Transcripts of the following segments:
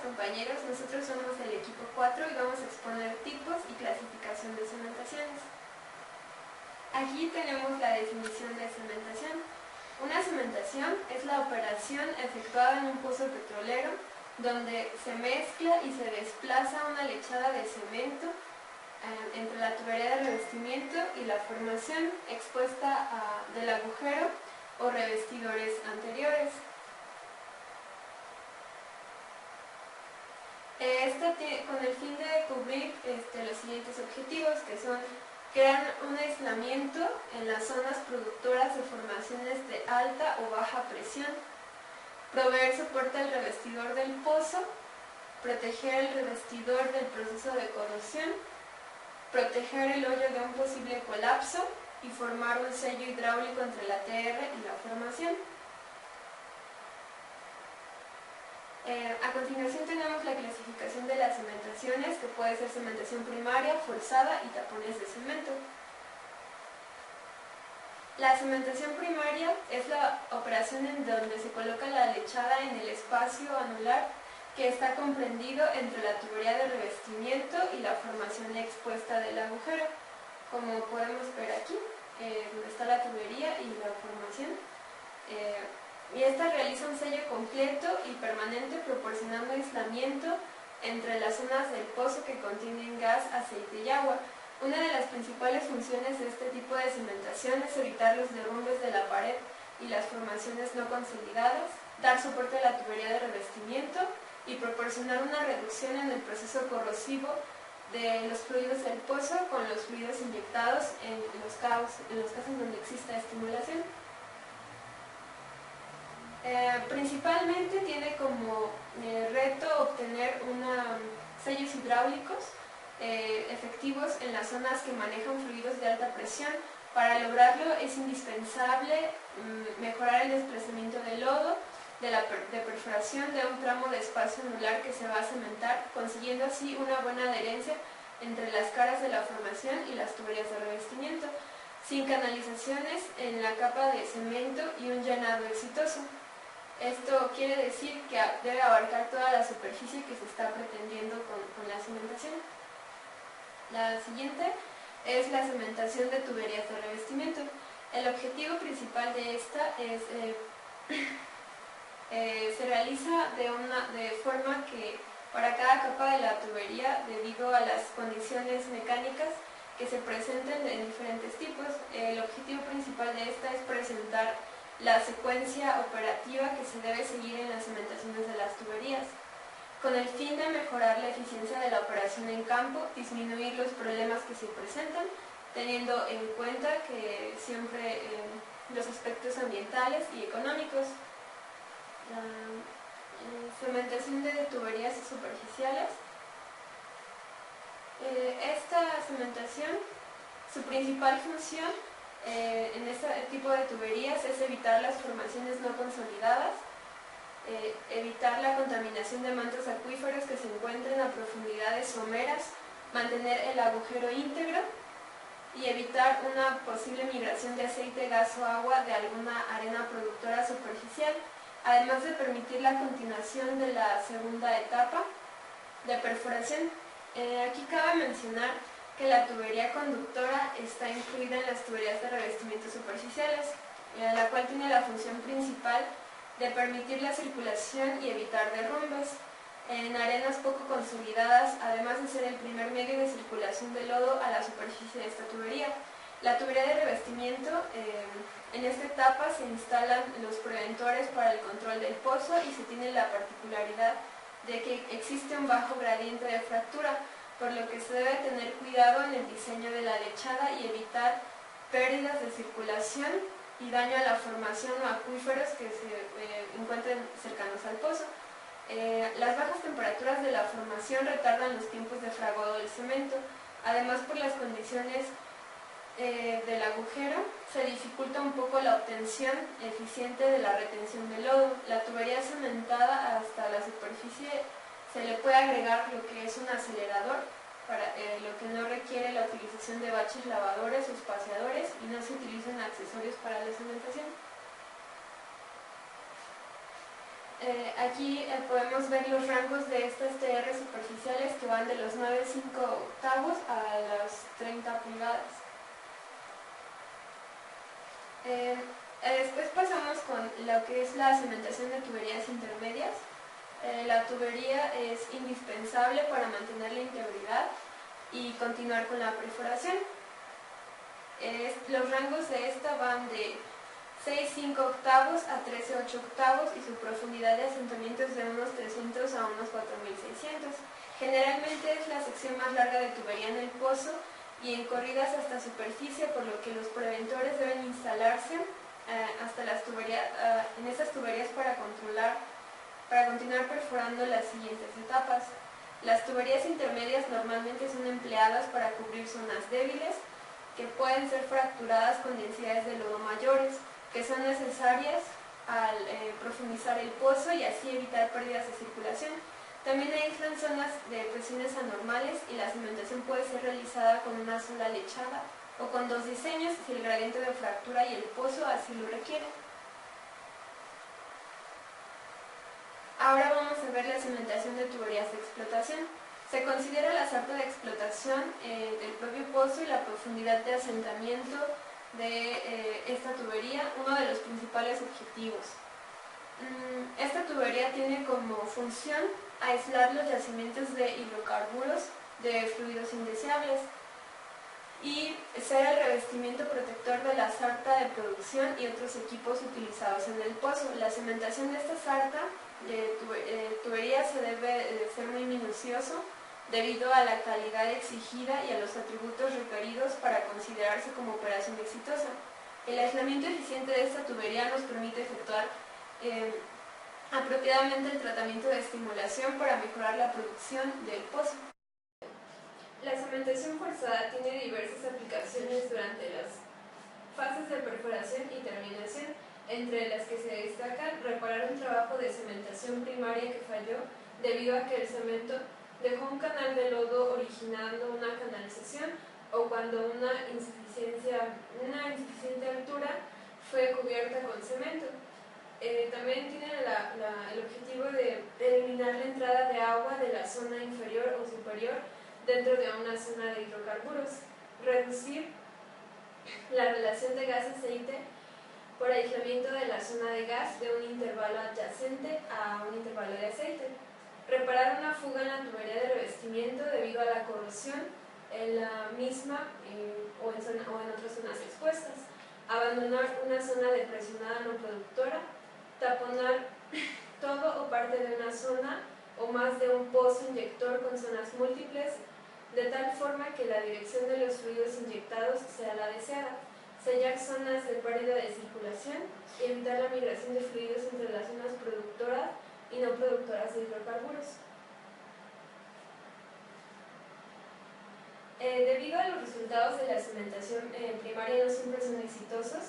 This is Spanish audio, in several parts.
compañeros, nosotros somos el equipo 4 y vamos a exponer tipos y clasificación de cementaciones. Aquí tenemos la definición de cementación. Una cementación es la operación efectuada en un pozo petrolero donde se mezcla y se desplaza una lechada de cemento entre la tubería de revestimiento y la formación expuesta del agujero o revestidores anteriores. Con el fin de cubrir los siguientes objetivos, que son crear un aislamiento en las zonas productoras de formaciones de alta o baja presión, proveer soporte al revestidor del pozo, proteger el revestidor del proceso de corrosión, proteger el hoyo de un posible colapso y formar un sello hidráulico entre la TR y la formación. A continuación tenemos la clasificación de las cementaciones, que puede ser cementación primaria, forzada y tapones de cemento. La cementación primaria es la operación en donde se coloca la lechada en el espacio anular que está comprendido entre la tubería de revestimiento y la formación expuesta del agujero. Como podemos ver aquí, donde está la tubería y la formación. Y esta realiza un sello completo y permanente proporcionando aislamiento entre las zonas del pozo que contienen gas, aceite y agua. Una de las principales funciones de este tipo de cementación es evitar los derrumbes de la pared y las formaciones no consolidadas, dar soporte a la tubería de revestimiento y proporcionar una reducción en el proceso corrosivo de los fluidos del pozo con los fluidos inyectados en los casos donde exista estimulación. Principalmente tiene como reto obtener sellos hidráulicos efectivos en las zonas que manejan fluidos de alta presión. Para lograrlo es indispensable mejorar el desplazamiento del lodo, de perforación de un tramo de espacio anular que se va a cementar, consiguiendo así una buena adherencia entre las caras de la formación y las tuberías de revestimiento, sin canalizaciones en la capa de cemento y un llenado exitoso. Esto quiere decir que debe abarcar toda la superficie que se está pretendiendo con la cementación. La siguiente es la cementación de tuberías de revestimiento. El objetivo principal de esta es se realiza de forma que para cada capa de la tubería, debido a las condiciones mecánicas que se presenten en diferentes tipos, el objetivo principal de esta es presentar la secuencia operativa que se debe seguir en las cementaciones de las tuberías, con el fin de mejorar la eficiencia de la operación en campo, disminuir los problemas que se presentan, teniendo en cuenta que siempre los aspectos ambientales y económicos. La cementación de tuberías superficiales. Esta cementación, su principal función en este tipo de tuberías es evitar las formaciones no consolidadas, evitar la contaminación de mantos acuíferos que se encuentren a profundidades someras, mantener el agujero íntegro y evitar una posible migración de aceite, gas o agua de alguna arena productora superficial, además de permitir la continuación de la segunda etapa de perforación. Aquí cabe mencionar que la tubería conductora está incluida en las tuberías de revestimiento superficiales, la cual tiene la función principal de permitir la circulación y evitar derrumbes en arenas poco consolidadas, además de ser el primer medio de circulación de lodo a la superficie de esta tubería. La tubería de revestimiento, en esta etapa se instalan los preventores para el control del pozo y se tiene la particularidad de que existe un bajo gradiente de fractura, por lo que se debe tener cuidado en el diseño de la lechada y evitar pérdidas de circulación y daño a la formación o acuíferos que se encuentren cercanos al pozo. Las bajas temperaturas de la formación retardan los tiempos de fraguado del cemento. Además, por las condiciones del agujero, se dificulta un poco la obtención eficiente de la retención del lodo. La tubería cementada hasta la superficie se le puede agregar lo que es un acelerador, lo que no requiere la utilización de baches lavadores o espaciadores y no se utilizan accesorios para la cementación. Aquí podemos ver los rangos de estas TR superficiales que van de los 9,5 octavos a las 30 pulgadas. Después pasamos con lo que es la cementación de tuberías intermedias. La tubería es indispensable para mantener la integridad y continuar con la perforación. Los rangos de esta van de 6,5 octavos a 13,8 octavos y su profundidad de asentamiento es de unos 300 a unos 4,600. Generalmente es la sección más larga de tubería en el pozo y en corridas hasta superficie, por lo que los preventores deben instalarse hasta las tuberías, en estas tuberías para continuar perforando las siguientes etapas. Las tuberías intermedias normalmente son empleadas para cubrir zonas débiles que pueden ser fracturadas con densidades de lodo mayores, que son necesarias al profundizar el pozo y así evitar pérdidas de circulación. También aíslan zonas de presiones anormales y la cimentación puede ser realizada con una sola lechada o con dos diseños si el gradiente de fractura y el pozo así lo requieren. Ahora vamos a ver la cimentación de tuberías de explotación. Se considera la sarta de explotación del propio pozo y la profundidad de asentamiento de esta tubería uno de los principales objetivos. Esta tubería tiene como función aislar los yacimientos de hidrocarburos de fluidos indeseables y ser el revestimiento protector de la sarta de producción y otros equipos utilizados en el pozo. La cimentación de esta sarta de tubería se debe de ser muy minucioso debido a la calidad exigida y a los atributos requeridos para considerarse como operación exitosa. El aislamiento eficiente de esta tubería nos permite efectuar apropiadamente el tratamiento de estimulación para mejorar la producción del pozo. La cementación forzada tiene diversas aplicaciones durante las fases de perforación y terminación, entre las que se destacan reparar un trabajo de cementación primaria que falló debido a que el cemento dejó un canal de lodo originando una canalización o cuando una insuficiente altura fue cubierta con cemento. También tiene el objetivo de eliminar la entrada de agua de la zona inferior o superior dentro de una zona de hidrocarburos, reducir la relación de gas-aceite por aislamiento de la zona de gas de un intervalo adyacente a un intervalo de aceite, reparar una fuga en la tubería de revestimiento debido a la corrosión en la misma o en otras zonas expuestas, abandonar una zona depresionada no productora, taponar todo o parte de una zona o más de un pozo inyector con zonas múltiples, de tal forma que la dirección de los fluidos inyectados sea la deseada, sellar zonas de pérdida de circulación y evitar la migración de fluidos entre las zonas productoras y no productoras de hidrocarburos. Debido a los resultados de la cementación primaria no siempre son exitosos,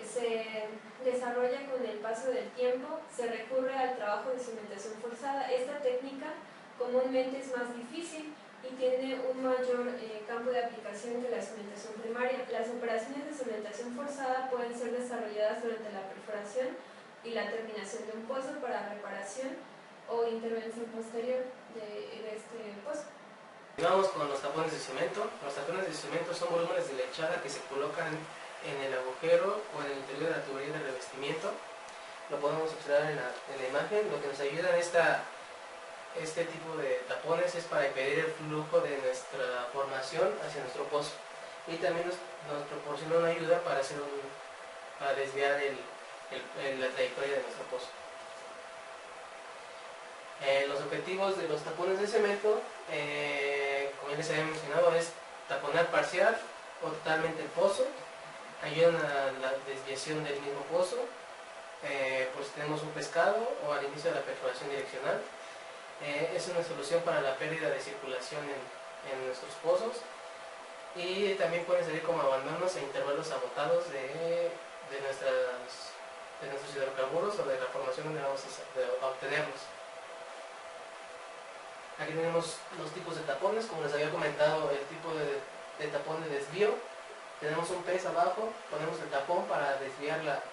se desarrolla con el paso del tiempo, se recurre al trabajo de cementación forzada. Esta técnica comúnmente es más difícil y tiene un mayor campo de aplicación que la cementación primaria. Las operaciones de cementación forzada pueden ser desarrolladas durante la perforación y la terminación de un pozo para reparación o intervención posterior de este pozo. Continuamos con los tapones de cemento. Los tapones de cemento son volúmenes de lechada que se colocan en el agujero o en el interior de la tubería de revestimiento. Lo podemos observar en la imagen. Lo que nos ayuda en este tipo de tapones es para impedir el flujo de nuestra formación hacia nuestro pozo, y también nos proporciona una ayuda para desviar la trayectoria de nuestro pozo. Los objetivos de los tapones de cemento, como ya les había mencionado, es taponar parcial o totalmente el pozo, ayudan a la desviación del mismo pozo, por si tenemos un pescado o al inicio de la perforación direccional. Es una solución para la pérdida de circulación en nuestros pozos, y también pueden salir como abandonos e intervalos agotados de nuestros hidrocarburos o de la formación donde vamos a obtenerlos. Aquí tenemos los tipos de tapones. Como les había comentado, el tipo de tapón de desvío. Tenemos un pez abajo, ponemos el tapón para desviar la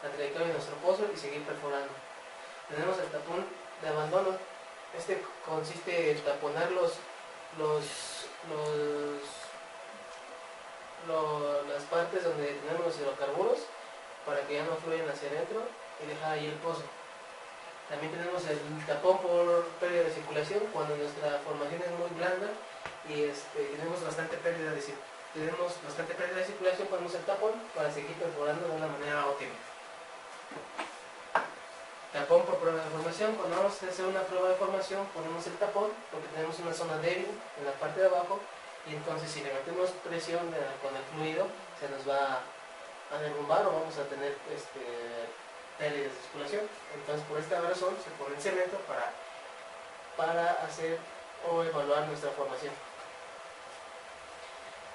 trayectoria de nuestro pozo y seguir perforando. Tenemos el tapón de abandono. Este consiste en taponar las partes donde tenemos los hidrocarburos para que ya no fluyan hacia adentro y dejar ahí el pozo. También tenemos el tapón por pérdida de circulación cuando nuestra formación es muy blanda y tenemos bastante pérdida de circulación, ponemos el tapón para seguir perforando de una manera óptima. Tapón por prueba de formación. Cuando vamos a hacer una prueba de formación ponemos el tapón porque tenemos una zona débil en la parte de abajo y entonces si le metemos presión con el fluido se nos va a derrumbar o vamos a tener pérdidas de circulación. Entonces por esta razón se pone el cemento para hacer o evaluar nuestra formación.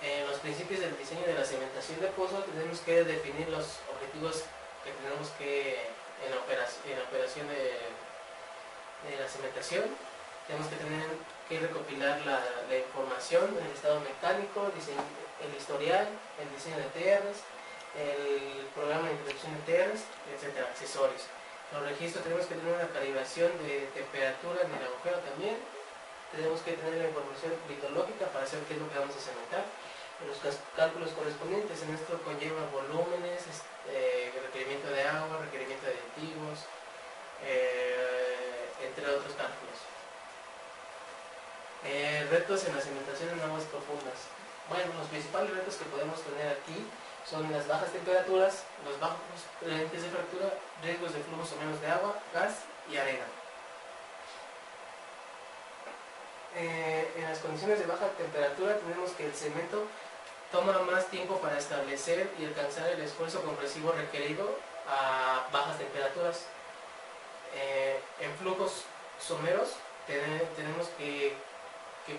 En los principios del diseño de la cementación de pozo tenemos que definir los objetivos que tenemos que en la operación de la cementación. Tenemos que tener que recopilar la información, el estado mecánico, el historial, el diseño de TRs, el programa de introducción de TRs, etcétera, accesorios. Los registros tenemos que tener una calibración de temperatura en el agujero también. Tenemos que tener la información litológica para saber qué es lo que vamos a cementar. Los cálculos correspondientes en esto conlleva volúmenes, requerimiento de agua, requerimiento de aditivos, entre otros cálculos. Retos en la cementación en aguas profundas. Bueno, los principales retos que podemos tener aquí son las bajas temperaturas, los bajos gradientes de fractura, riesgos de flujos o menos de agua, gas y arena. En las condiciones de baja temperatura tenemos que el cemento toma más tiempo para establecer y alcanzar el esfuerzo compresivo requerido a bajas temperaturas. En flujos someros tenemos que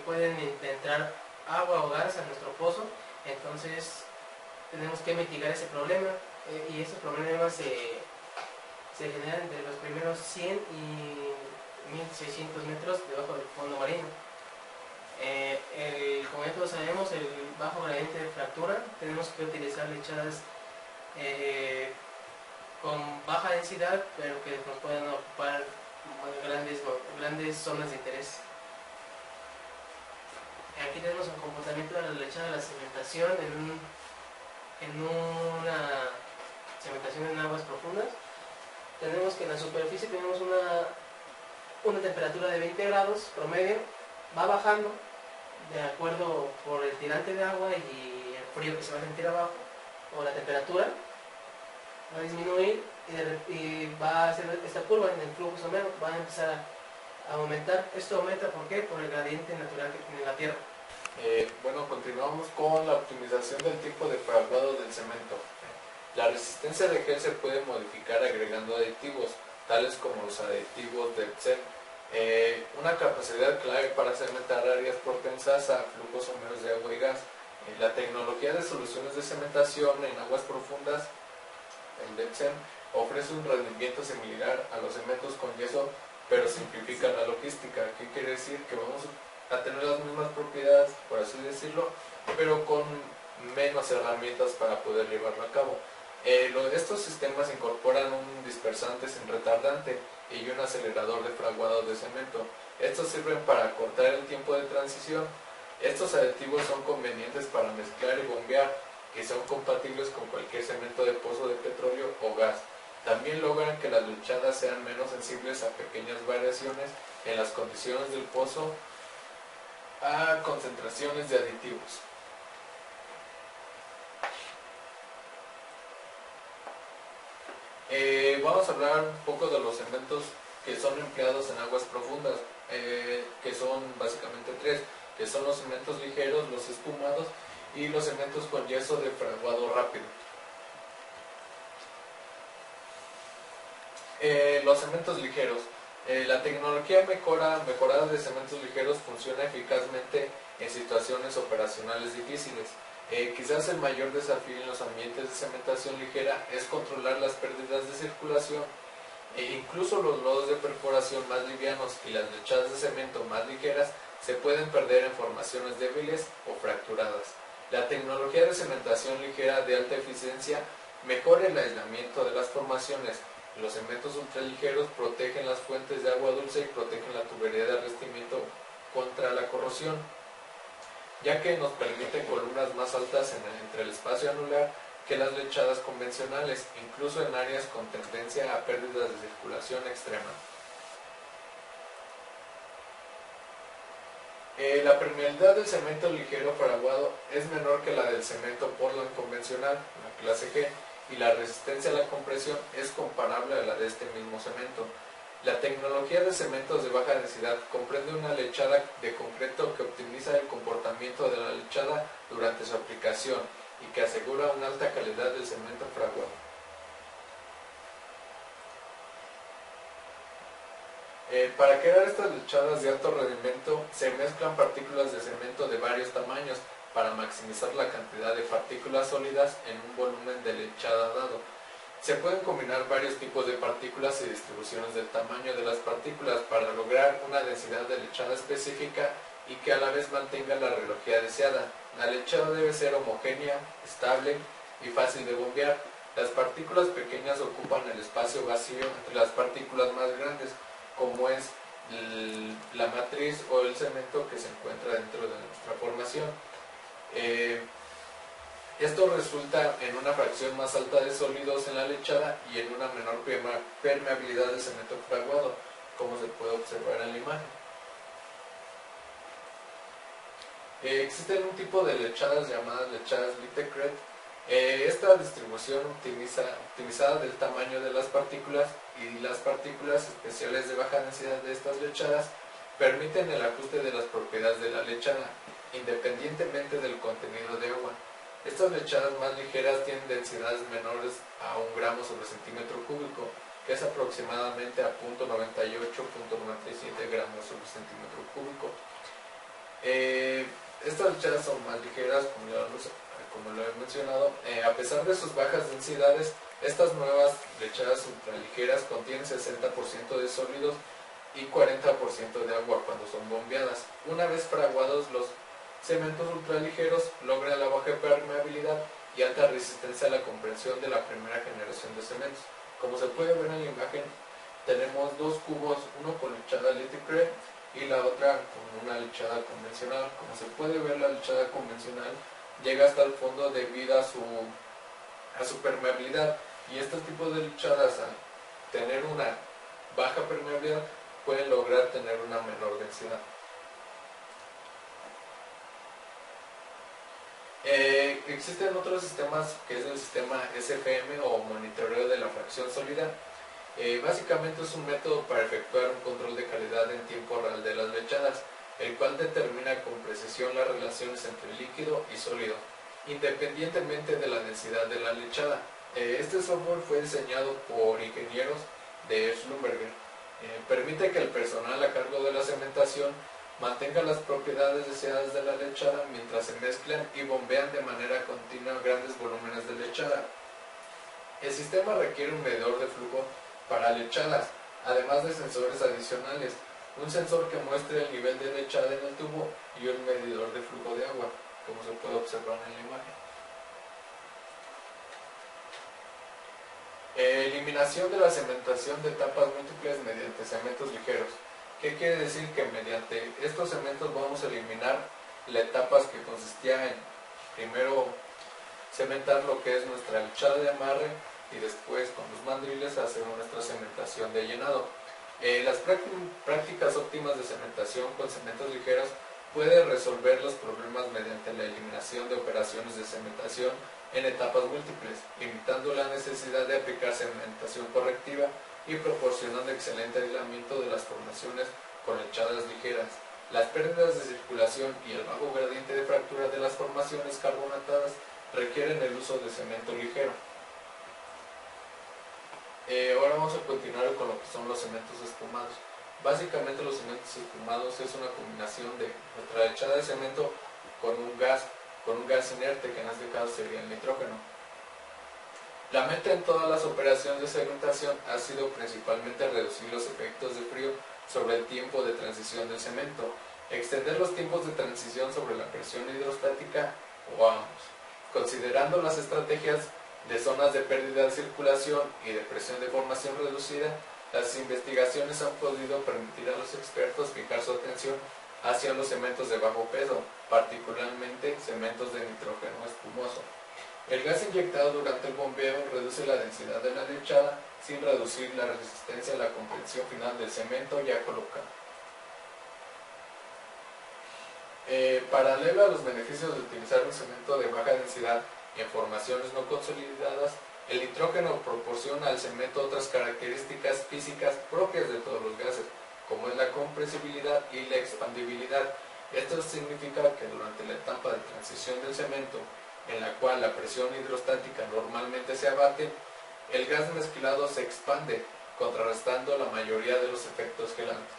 pueden entrar agua o gas a nuestro pozo, entonces tenemos que mitigar ese problema y esos problemas se generan entre los primeros 100 y 1600 metros debajo del fondo marino. Como ya todos sabemos, el bajo gradiente de fractura, tenemos que utilizar lechadas con baja densidad, pero que nos puedan ocupar grandes zonas de interés. Aquí tenemos el comportamiento de la lechada de la cementación en una cementación en aguas profundas. Tenemos que en la superficie tenemos una temperatura de 20 grados promedio, va bajando de acuerdo por el tirante de agua y el frío que se va a sentir abajo, o la temperatura va a disminuir y va a hacer esta curva en el flujo somero, va a empezar a aumentar. Esto aumenta, ¿por qué? Por el gradiente natural que tiene la tierra. Bueno, continuamos con la optimización del tipo de fraguado del cemento. La resistencia de gel se puede modificar agregando aditivos, tales como los aditivos de Epsom. Una capacidad clave para cementar áreas propensas a flujos someros de agua y gas. La tecnología de soluciones de cementación en aguas profundas, el Epsom, ofrece un rendimiento similar a los cementos con yeso, pero simplifica la logística. ¿Qué quiere decir? Que vamos a tener las mismas propiedades, por así decirlo, pero con menos herramientas para poder llevarlo a cabo. Estos sistemas incorporan un dispersante sin retardante y un acelerador de fraguado de cemento. Estos sirven para acortar el tiempo de transición. Estos aditivos son convenientes para mezclar y bombear, que son compatibles con cualquier cemento de pozo de petróleo o gas. También logran que las lechadas sean menos sensibles a pequeñas variaciones en las condiciones del pozo a concentraciones de aditivos. Vamos a hablar un poco de los cementos que son empleados en aguas profundas, que son básicamente tres, que son los cementos ligeros, los espumados y los cementos con yeso de fraguado rápido. Los cementos ligeros. La tecnología mejorada de cementos ligeros funciona eficazmente en situaciones operacionales difíciles. Quizás el mayor desafío en los ambientes de cementación ligera es controlar las pérdidas de circulación. Incluso los lodos de perforación más livianos y las lechadas de cemento más ligeras se pueden perder en formaciones débiles o fracturadas. La tecnología de cementación ligera de alta eficiencia mejora el aislamiento de las formaciones, Los cementos ultraligeros protegen las fuentes de agua dulce y protegen la tubería de revestimiento contra la corrosión, ya que nos permiten columnas más altas entre el espacio anular que las lechadas convencionales, incluso en áreas con tendencia a pérdidas de circulación extrema. La permeabilidad del cemento ligero fraguado es menor que la del cemento Portland convencional, la clase G, y la resistencia a la compresión es comparable a la de este mismo cemento. La tecnología de cementos de baja densidad comprende una lechada de concreto que optimiza el comportamiento de la lechada durante su aplicación y que asegura una alta calidad del cemento fraguado. Para crear estas lechadas de alto rendimiento se mezclan partículas de cemento de varios tamaños para maximizar la cantidad de partículas sólidas en un volumen de lechada dado. Se pueden combinar varios tipos de partículas y distribuciones del tamaño de las partículas para lograr una densidad de lechada específica y que a la vez mantenga la relojía deseada. La lechada debe ser homogénea, estable y fácil de bombear. Las partículas pequeñas ocupan el espacio vacío entre las partículas más grandes, como es la matriz o el cemento que se encuentra dentro de nuestra formación. Esto resulta en una fracción más alta de sólidos en la lechada y en una menor permeabilidad del cemento fraguado, como se puede observar en la imagen. Existen un tipo de lechadas llamadas lechadas Littecret. Esta distribución optimizada del tamaño de las partículas y las partículas especiales de baja densidad de estas lechadas permiten el ajuste de las propiedades de la lechada, independientemente del contenido de agua. Estas lechadas más ligeras tienen densidades menores a 1 gramo sobre centímetro cúbico, que es aproximadamente a 0.98-0.97 gramos sobre centímetro cúbico. Estas lechadas son más ligeras, como lo he mencionado. A pesar de sus bajas densidades, estas nuevas lechadas ultraligeras contienen 60% de sólidos y 40% de agua cuando son bombeadas. Una vez fraguados, los cementos ultraligeros logran la baja permeabilidad y alta resistencia a la compresión de la primera generación de cementos. Como se puede ver en la imagen, tenemos dos cubos, uno con lechada Littecret y la otra con una lechada convencional. Como se puede ver, la lechada convencional llega hasta el fondo debido a su permeabilidad, y estos tipos de lechadas, al tener una baja permeabilidad, pueden lograr tener una menor densidad. Existen otros sistemas, que es el sistema SFM o monitoreo de la fracción sólida. Básicamente es un método para efectuar un control de calidad en tiempo real de las lechadas, el cual determina con precisión las relaciones entre líquido y sólido, independientemente de la densidad de la lechada. Este software fue diseñado por ingenieros de Schlumberger. Permite que el personal a cargo de la cementación mantenga las propiedades deseadas de la lechada mientras se mezclan y bombean de manera continua grandes volúmenes de lechada. El sistema requiere un medidor de flujo para lechadas, además de sensores adicionales, un sensor que muestre el nivel de lechada en el tubo y un medidor de flujo de agua, como se puede observar en la imagen. Eliminación de la cementación de etapas múltiples mediante cementos ligeros. ¿Qué quiere decir? Que mediante estos cementos vamos a eliminar las etapas que consistía en primero cementar lo que es nuestra lechada de amarre y después con los mandriles hacer nuestra cementación de llenado. Las prácticas óptimas de cementación con cementos ligeros puede resolver los problemas mediante la eliminación de operaciones de cementación en etapas múltiples, limitando la necesidad de aplicar cementación correctiva y proporcionando excelente aislamiento de las formaciones con lechadas ligeras. Las pérdidas de circulación y el bajo gradiente de fractura de las formaciones carbonatadas requieren el uso de cemento ligero. Ahora vamos a continuar con lo que son los cementos espumados. Básicamente los cementos espumados es una combinación de nuestra lechada de cemento con un gas inerte, que en este caso sería el nitrógeno. La meta en todas las operaciones de cementación ha sido principalmente reducir los efectos de frío sobre el tiempo de transición del cemento, extender los tiempos de transición sobre la presión hidrostática o ambos. Considerando las estrategias de zonas de pérdida de circulación y de presión de formación reducida, las investigaciones han podido permitir a los expertos fijar su atención hacia los cementos de bajo peso, particularmente cementos de nitrógeno espumoso. El gas inyectado durante el bombeo reduce la densidad de la lechada sin reducir la resistencia a la compresión final del cemento ya colocado. Paralelo a los beneficios de utilizar un cemento de baja densidad en formaciones no consolidadas, el nitrógeno proporciona al cemento otras características físicas propias de todos los gases, como es la compresibilidad y la expandibilidad. Esto significa que durante la etapa de transición del cemento, en la cual la presión hidrostática normalmente se abate, el gas mezclado se expande, contrarrestando la mayoría de los efectos gelantes.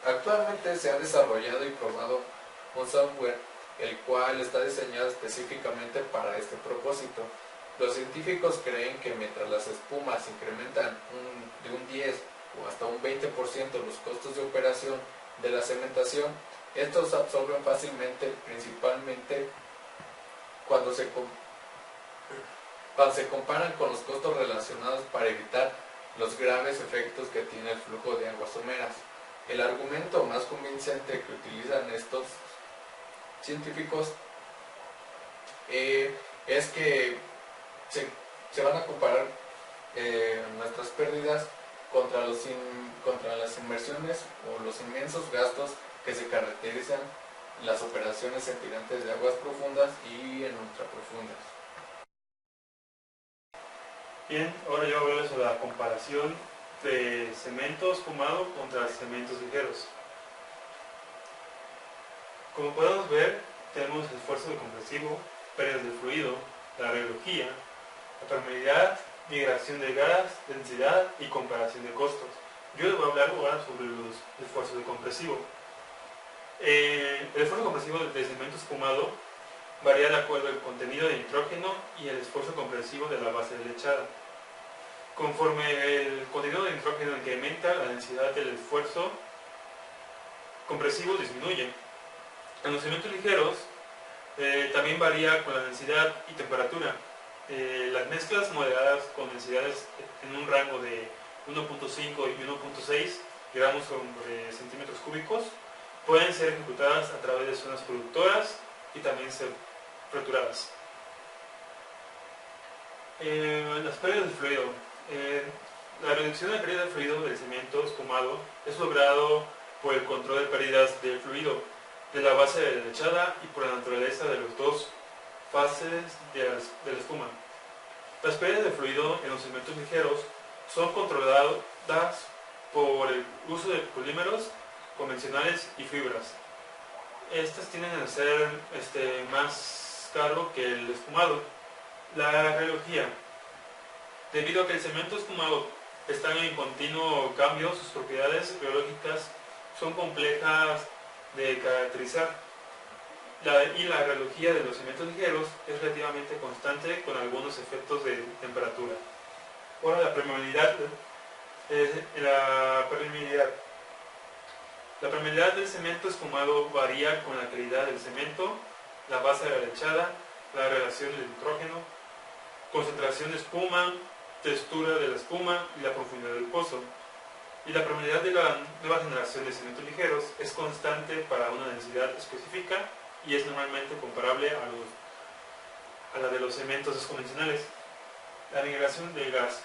Actualmente se ha desarrollado y probado un software el cual está diseñado específicamente para este propósito. Los científicos creen que mientras las espumas incrementan de un 10 o hasta un 20% los costos de operación de la cementación, estos se absorben fácilmente, principalmente cuando se comparan con los costos relacionados para evitar los graves efectos que tiene el flujo de aguas someras. El argumento más convincente que utilizan estos científicos es que se van a comparar nuestras pérdidas contra las inmersiones o los inmensos gastos que se caracterizan las operaciones en tirantes de aguas profundas y en ultraprofundas. Bien, ahora yo voy a hablar sobre la comparación de cemento espumado contra cementos ligeros. Como podemos ver, tenemos el esfuerzo de compresivo, pérdidas de fluido, la rheología, la permeabilidad, migración de gas, densidad y comparación de costos. Yo les voy a hablar ahora sobre los esfuerzos de compresivo. El esfuerzo compresivo del cemento espumado varía de acuerdo al contenido de nitrógeno y el esfuerzo compresivo de la base de lechada. Conforme el contenido de nitrógeno incrementa, la densidad del esfuerzo compresivo disminuye. En los cementos ligeros también varía con la densidad y temperatura. Las mezclas moderadas con densidades en un rango de 1.5 y 1.6 gramos sobre centímetros cúbicos pueden ser ejecutadas a través de zonas productoras y también ser fracturadas. Las pérdidas de fluido. La reducción de pérdida de fluido del cemento espumado es logrado por el control de pérdidas de fluido de la base de la lechada y por la naturaleza de las dos fases de la espuma. Las pérdidas de fluido en los cementos ligeros son controladas por el uso de polímeros convencionales y fibras. Estas tienden a ser más caro que el espumado. La rheología. Debido a que el cemento espumado está en continuo cambio, sus propiedades rheológicas son complejas de caracterizar. La rheología de los cementos ligeros es relativamente constante con algunos efectos de temperatura. Ahora la permeabilidad. La permeabilidad del cemento espumado varía con la calidad del cemento, la base de la lechada, la relación del nitrógeno, concentración de espuma, textura de la espuma y la profundidad del pozo. Y la permeabilidad de la nueva generación de cementos ligeros es constante para una densidad específica y es normalmente comparable a la de los cementos convencionales. La migración del gas.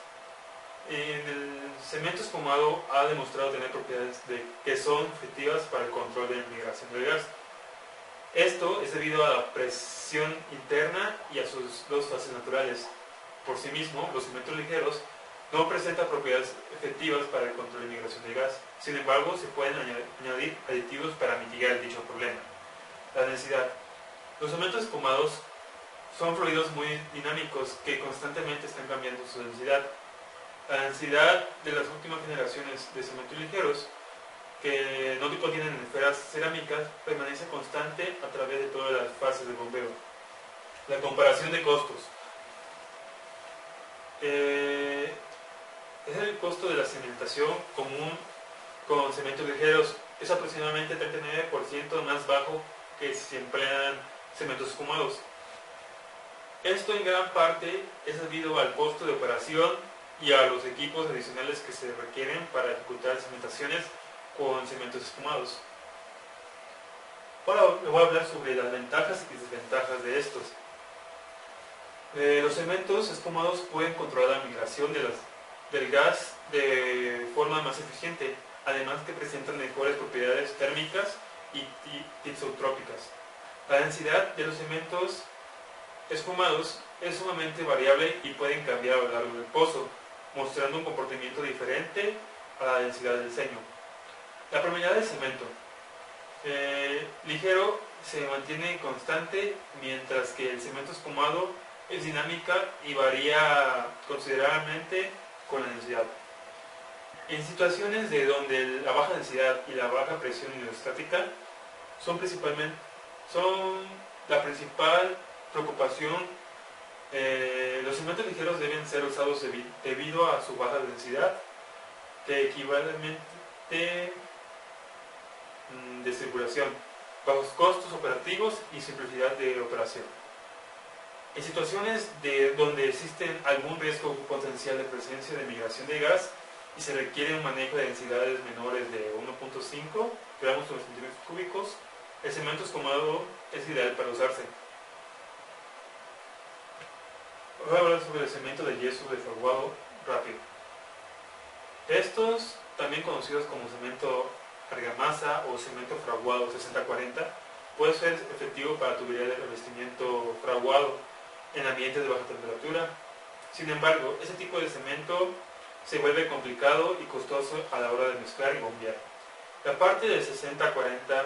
El cemento espumado ha demostrado tener propiedades que son efectivas para el control de la migración del gas. Esto es debido a la presión interna y a sus dos fases naturales. Por sí mismo, los cementos ligeros no presentan propiedades efectivas para el control de migración del gas. Sin embargo, se pueden añadir aditivos para mitigar dicho problema. La densidad. Los cementos espumados son fluidos muy dinámicos que constantemente están cambiando su densidad. La densidad de las últimas generaciones de cementos ligeros, que no contienen esferas cerámicas, permanece constante a través de todas las fases del bombeo. La comparación de costos. Es el costo de la cementación común con cementos ligeros. Es aproximadamente 39% más bajo que si se emplean cementos espumados. Esto en gran parte es debido al costo de operación y a los equipos adicionales que se requieren para ejecutar cimentaciones con cementos espumados. Ahora le voy a hablar sobre las ventajas y desventajas de estos. Los cementos espumados pueden controlar la migración del gas de forma más eficiente, además que presentan mejores propiedades térmicas y tisotrópicas. La densidad de los cementos espumados es sumamente variable y pueden cambiar a lo largo del pozo, mostrando un comportamiento diferente a la densidad del ceño. La permeabilidad del cemento ligero se mantiene constante, mientras que el cemento espumado es dinámica y varía considerablemente con la densidad. En situaciones de donde la baja densidad y la baja presión hidrostática son la principal preocupación, los cementos ligeros deben ser usados debido a su baja densidad, que equivalente de circulación, bajos costos operativos y simplicidad de operación. En situaciones donde existen algún riesgo potencial de presencia de migración de gas y se requiere un manejo de densidades menores de 1.5 gramos por centímetros cúbicos, el cemento espumado es ideal para usarse. Voy a hablar sobre el cemento de yeso de fraguado rápido. Estos, también conocidos como cemento argamasa o cemento fraguado 60-40, puede ser efectivo para tubería de revestimiento fraguado en ambientes de baja temperatura. Sin embargo, ese tipo de cemento se vuelve complicado y costoso a la hora de mezclar y bombear. La parte del 60-40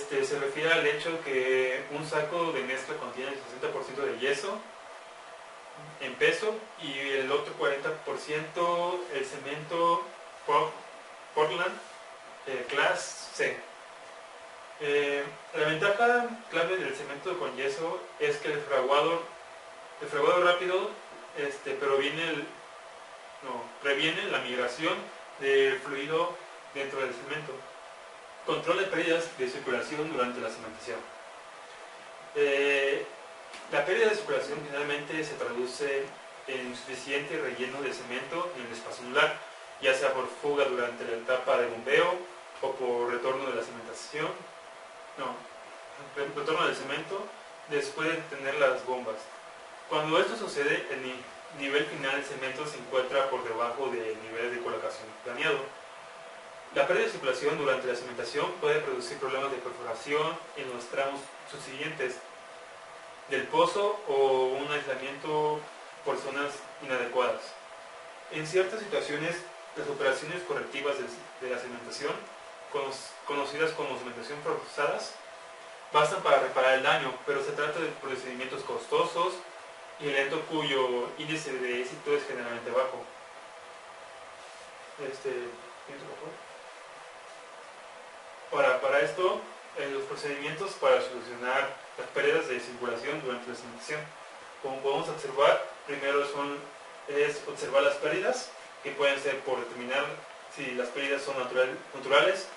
se refiere al hecho que un saco de mezcla contiene el 60% de yeso en peso y el otro 40% el cemento Portland Class C. La ventaja clave del cemento con yeso es que el fraguado rápido previene la migración del fluido dentro del cemento. Controla pérdidas de circulación durante la cimentación. La pérdida de circulación generalmente se traduce en insuficiente relleno de cemento en el espacio anular, ya sea por fuga durante la etapa de bombeo o por retorno de la cementación. Retorno del cemento después de tener las bombas. Cuando esto sucede, el nivel final del cemento se encuentra por debajo del nivel de colocación planeado. La pérdida de circulación durante la cimentación puede producir problemas de perforación en los tramos subsiguientes del pozo o un aislamiento por zonas inadecuadas. En ciertas situaciones, las operaciones correctivas de la cimentación, conocidas como cimentación forzadas, bastan para reparar el daño, pero se trata de procedimientos costosos y lento cuyo índice de éxito es generalmente bajo. Para esto, los procedimientos para solucionar las pérdidas de circulación durante la cimentación, como podemos observar, primero es observar las pérdidas, que pueden ser por determinar si las pérdidas son naturales